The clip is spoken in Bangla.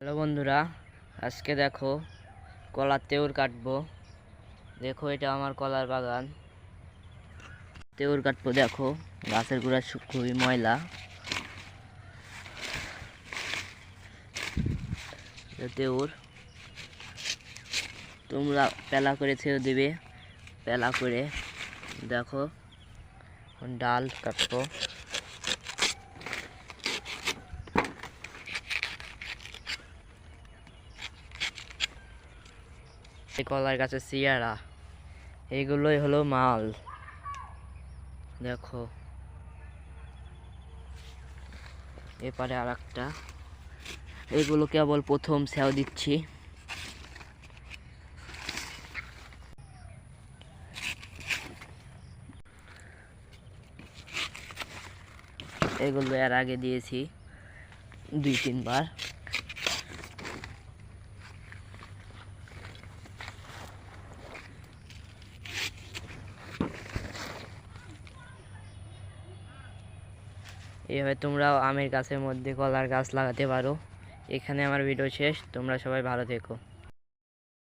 হ্যালো বন্ধুরা, আজকে দেখো কলার তেওড় কাটবো। দেখো এটা আমার কলার বাগান। তেওড় কাটবো, দেখো গাছের গোড়া খুবই ময়লা। তেওড় তোমরা পেলা করে ছেড়ে দেবে, পেলা করে। দেখো ডাল কাটবো। এই কলার গাছের চেয়ারা, এইগুলোই হলো মাল। দেখো এপারে আর একটা, এগুলো কেবল প্রথম সেও দিচ্ছি। এগুলো এর আগে দিয়েছি 2-3 বার। এইভাবে তোমরাও আমের গাছের মধ্যে কলার গাছ লাগাতে পারো। এখানে আমার ভিডিও শেষ। তোমরা সবাই ভালো থেকো।